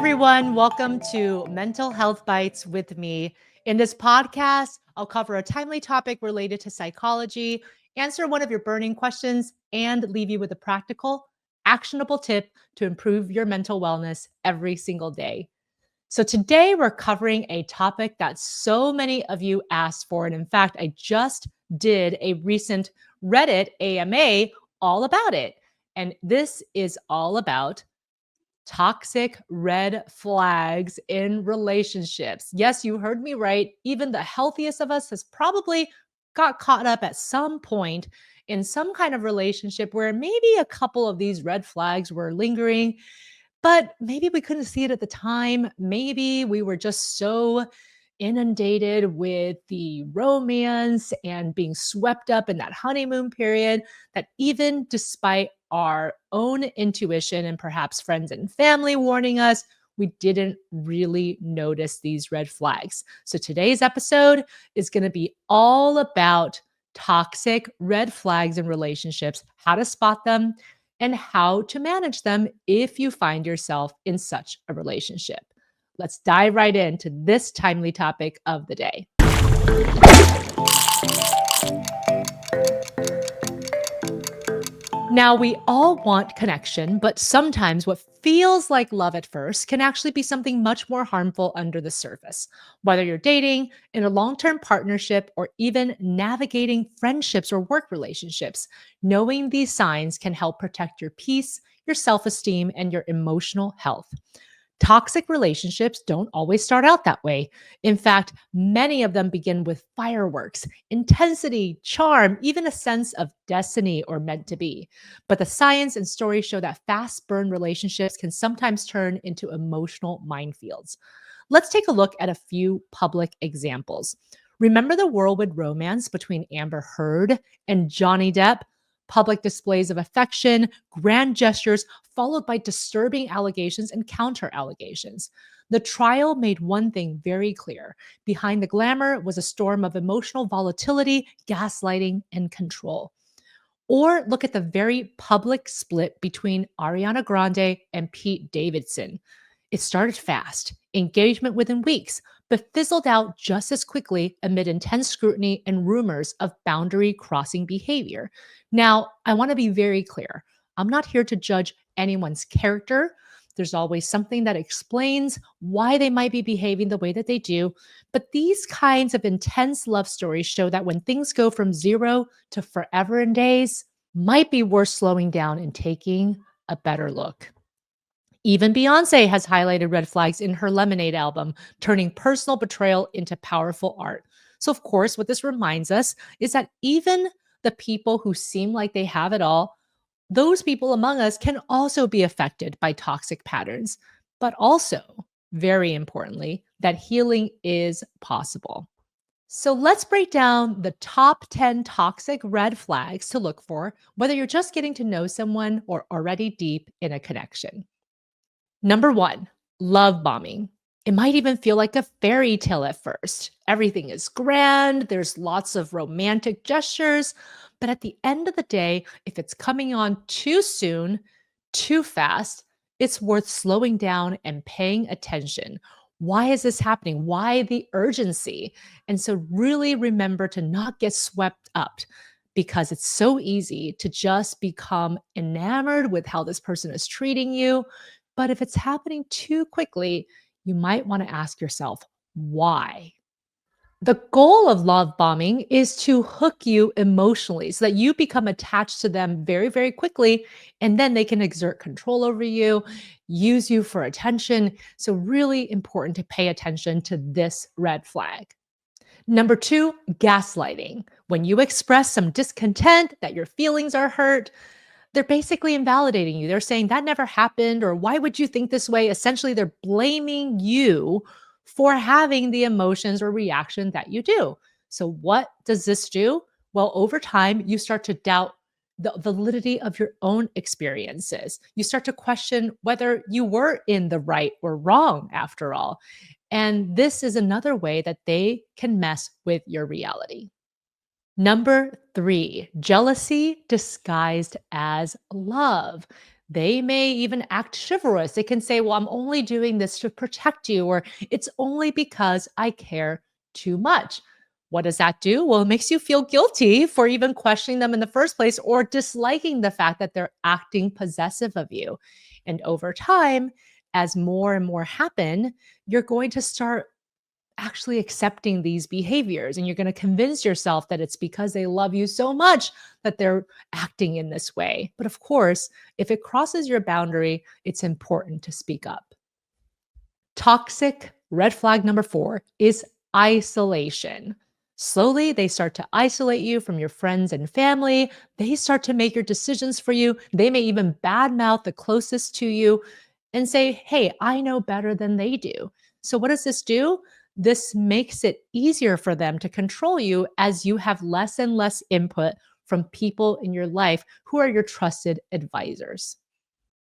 everyone. Welcome to Mental Health Bites with me. In this podcast, I'll cover a timely topic related to psychology, answer one of your burning questions, and leave you with a practical, actionable tip to improve your mental wellness every single day. So, today we're covering a topic that so many of you asked for. And in fact, I just did a recent Reddit AMA all about it. And this is all about toxic red flags in relationships. Yes, you heard me right. Even the healthiest of us has probably got caught up at some point in some kind of relationship where maybe a couple of these red flags were lingering, but maybe we couldn't see it at the time. Maybe we were just so inundated with the romance and being swept up in that honeymoon period that even despite our own intuition and perhaps friends and family warning us, we didn't really notice these red flags. So today's episode is going to be all about toxic red flags in relationships, how to spot them, and how to manage them if you find yourself in such a relationship. Let's dive right into this timely topic of the day. Now, we all want connection, but sometimes what feels like love at first can actually be something much more harmful under the surface. Whether you're dating, in a long term partnership, or even navigating friendships or work relationships, knowing these signs can help protect your peace, your self esteem, and your emotional health. Toxic relationships don't always start out that way. In fact, many of them begin with fireworks, intensity, charm, even a sense of destiny or meant to be. But the science and stories show that fast burn relationships can sometimes turn into emotional minefields. Let's take a look at a few public examples. Remember the whirlwind romance between Amber Heard and Johnny Depp? Public displays of affection, grand gestures, followed by disturbing allegations and counter allegations. The trial made one thing very clear. Behind the glamour was a storm of emotional volatility, gaslighting, and control. Or look at the very public split between Ariana Grande and Pete Davidson. It started fast, engagement within weeks, but fizzled out just as quickly amid intense scrutiny and rumors of boundary crossing behavior. Now, I want to be very clear. I'm not here to judge anyone's character. There's always something that explains why they might be behaving the way that they do. But these kinds of intense love stories show that when things go from zero to forever and days, might be worth slowing down and taking a better look. Even Beyonce has highlighted red flags in her Lemonade album, turning personal betrayal into powerful art. So, of course, what this reminds us is that even the people who seem like they have it all, those people among us can also be affected by toxic patterns, but also, very importantly, that healing is possible. So let's break down the top 10 toxic red flags to look for, whether you're just getting to know someone or already deep in a connection. Number one, love bombing. It might even feel like a fairy tale at first. Everything is grand, there's lots of romantic gestures, but at the end of the day, if it's coming on too soon, too fast, it's worth slowing down and paying attention. Why is this happening? Why the urgency? And so, really remember to not get swept up because it's so easy to just become enamored with how this person is treating you. But if it's happening too quickly, you might want to ask yourself, why? The goal of love bombing is to hook you emotionally so that you become attached to them very, very quickly, and then they can exert control over you, use you for attention. So, really important to pay attention to this red flag. Number two, gaslighting. When you express some discontent that your feelings are hurt, they're basically invalidating you. They're saying that never happened, or why would you think this way? Essentially, they're blaming you for having the emotions or reaction that you do. So, what does this do? Well, over time, you start to doubt the validity of your own experiences. You start to question whether you were in the right or wrong after all. And this is another way that they can mess with your reality. Number three, jealousy disguised as love. They may even act chivalrous. They can say, well, I'm only doing this to protect you, or it's only because I care too much. What does that do? Well, it makes you feel guilty for even questioning them in the first place or disliking the fact that they're acting possessive of you. And over time, as more and more happen, you're going to start actually accepting these behaviors. And you're going to convince yourself that it's because they love you so much that they're acting in this way. But of course, if it crosses your boundary, it's important to speak up. Toxic red flag number 4 is isolation. Slowly, they start to isolate you from your friends and family. They start to make your decisions for you. They may even badmouth the closest to you and say, hey, I know better than they do. So, what does this do? This makes it easier for them to control you as you have less and less input from people in your life who are your trusted advisors.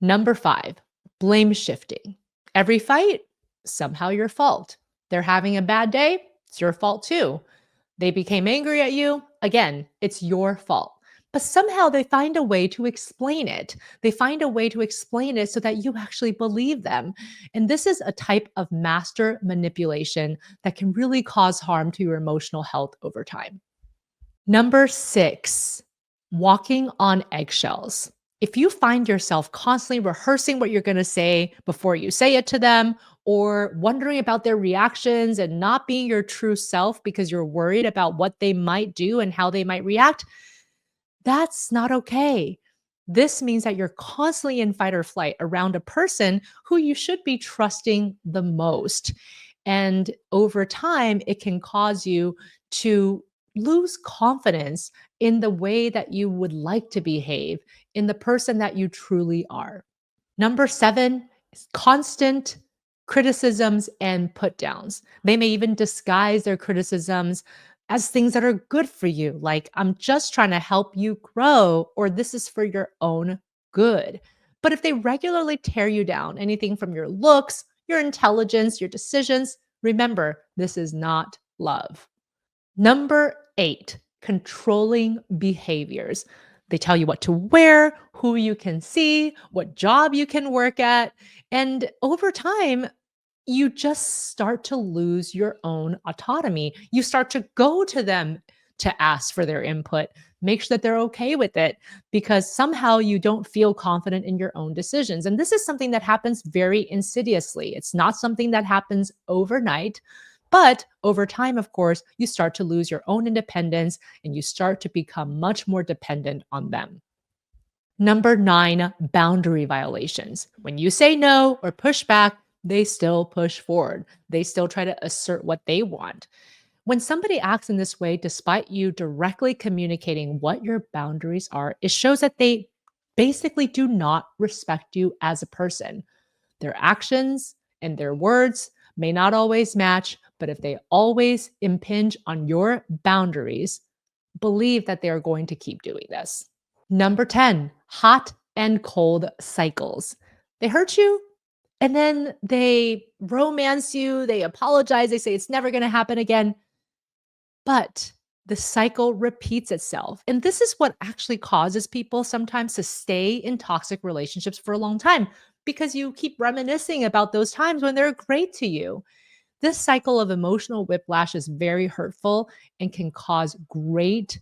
Number 5, blame shifting. Every fight, somehow your fault. They're having a bad day, it's your fault too. They became angry at you, again, it's your fault. But somehow they find a way to explain it. They find a way to explain it so that you actually believe them. And this is a type of master manipulation that can really cause harm to your emotional health over time. Number 6, walking on eggshells. If you find yourself constantly rehearsing what you're going to say before you say it to them, or wondering about their reactions and not being your true self because you're worried about what they might do and how they might react, that's not okay. This means that you're constantly in fight or flight around a person who you should be trusting the most. And over time, it can cause you to lose confidence in the way that you would like to behave, in the person that you truly are. Number 7 is constant criticisms and put downs. They may even disguise their criticisms as things that are good for you, like, I'm just trying to help you grow, or this is for your own good. But if they regularly tear you down, anything from your looks, your intelligence, your decisions, remember, this is not love. Number 8, controlling behaviors. They tell you what to wear, who you can see, what job you can work at. And over time, you just start to lose your own autonomy. You start to go to them to ask for their input, make sure that they're okay with it because somehow you don't feel confident in your own decisions. And this is something that happens very insidiously. It's not something that happens overnight. But over time, of course, you start to lose your own independence and you start to become much more dependent on them. Number 9, boundary violations. When you say no or push back, they still push forward. They still try to assert what they want. When somebody acts in this way, despite you directly communicating what your boundaries are, it shows that they basically do not respect you as a person. Their actions and their words may not always match, but if they always impinge on your boundaries, believe that they are going to keep doing this. Number 10, hot and cold cycles. They hurt you and then they romance you, they apologize, they say it's never going to happen again. But the cycle repeats itself. And this is what actually causes people sometimes to stay in toxic relationships for a long time because you keep reminiscing about those times when they're great to you. This cycle of emotional whiplash is very hurtful and can cause great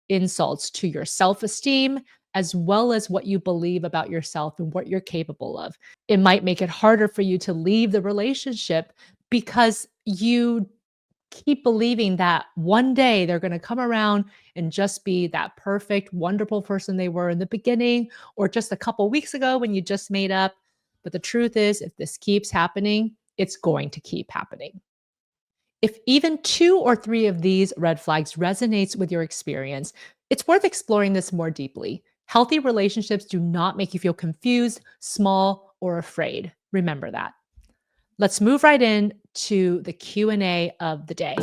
insults to your self esteem, as well as what you believe about yourself and what you're capable of. It might make it harder for you to leave the relationship because you keep believing that one day they're going to come around and just be that perfect, wonderful person they were in the beginning or just a couple weeks ago when you just made up. But the truth is, if this keeps happening, it's going to keep happening. If even 2 or 3 of these red flags resonates with your experience, it's worth exploring this more deeply. Healthy relationships do not make you feel confused, small, or afraid. Remember that. Let's move right in to the Q&A of the day.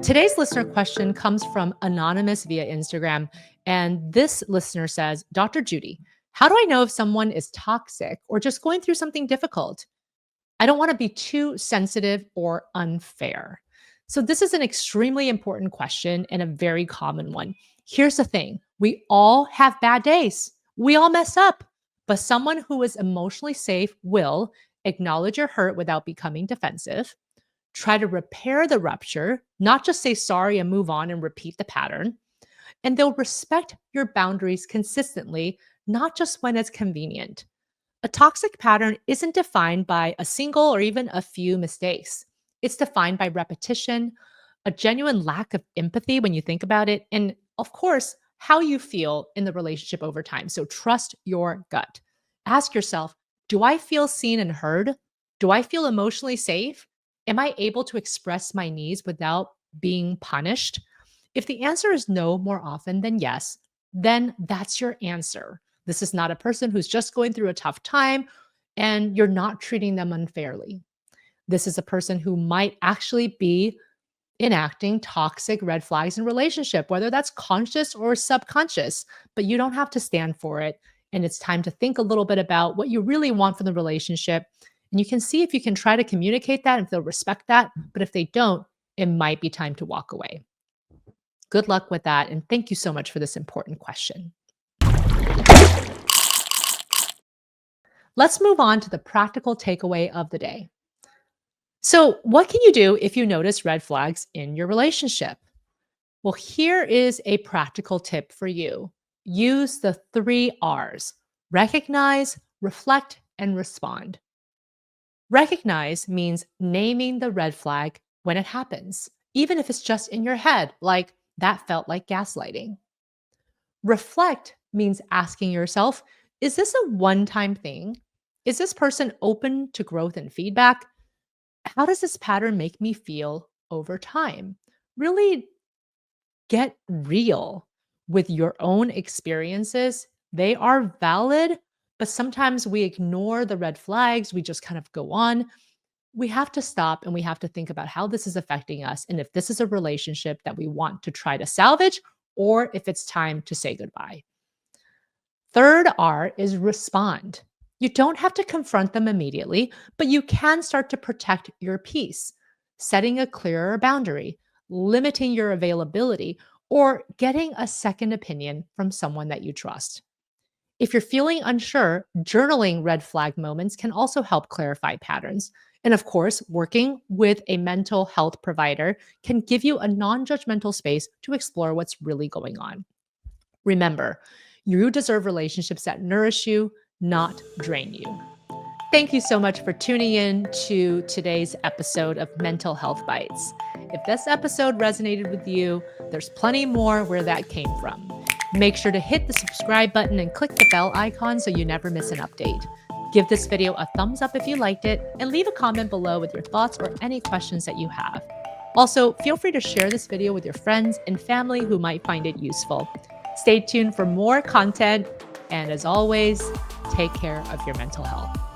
Today's listener question comes from Anonymous via Instagram. And this listener says, Dr. Judy, how do I know if someone is toxic or just going through something difficult? I don't want to be too sensitive or unfair. So, this is an extremely important question and a very common one. Here's the thing, We all have bad days. We all mess up. But someone who is emotionally safe will acknowledge your hurt without becoming defensive, try to repair the rupture, not just say sorry and move on and repeat the pattern. And they'll respect your boundaries consistently, not just when it's convenient. A toxic pattern isn't defined by a single or even a few mistakes. It's defined by repetition, a genuine lack of empathy when you think about it, and of course, how you feel in the relationship over time. So trust your gut. Ask yourself, do I feel seen and heard? Do I feel emotionally safe? Am I able to express my needs without being punished? If the answer is no more often than yes, then that's your answer. This is not a person who's just going through a tough time and you're not treating them unfairly. This is a person who might actually be enacting toxic red flags in relationship, whether that's conscious or subconscious, but you don't have to stand for it. And it's time to think a little bit about what you really want from the relationship. And you can see if you can try to communicate that and if they'll respect that. But if they don't, it might be time to walk away. Good luck with that. And thank you so much for this important question. Let's move on to the practical takeaway of the day. So, what can you do if you notice red flags in your relationship? Well, here is a practical tip for you. Use the 3 R's: recognize, reflect, and respond. Recognize means naming the red flag when it happens, even if it's just in your head, like that felt like gaslighting. Reflect means asking yourself, is this a one time thing? Is this person open to growth and feedback? How does this pattern make me feel over time? Really get real with your own experiences. They are valid, but sometimes we ignore the red flags. We just kind of go on. We have to stop and we have to think about how this is affecting us and if this is a relationship that we want to try to salvage or if it's time to say goodbye. Third R is respond. You don't have to confront them immediately, but you can start to protect your peace, setting a clearer boundary, limiting your availability, or getting a second opinion from someone that you trust. If you're feeling unsure, journaling red flag moments can also help clarify patterns. And of course, working with a mental health provider can give you a non judgmental space to explore what's really going on. Remember, you deserve relationships that nourish you, not drain you. Thank you so much for tuning in to today's episode of Mental Health Bites. If this episode resonated with you, there's plenty more where that came from. Make sure to hit the subscribe button and click the bell icon so you never miss an update. Give this video a thumbs up if you liked it, and leave a comment below with your thoughts or any questions that you have. Also, feel free to share this video with your friends and family who might find it useful. Stay tuned for more content, and as always, take care of your mental health.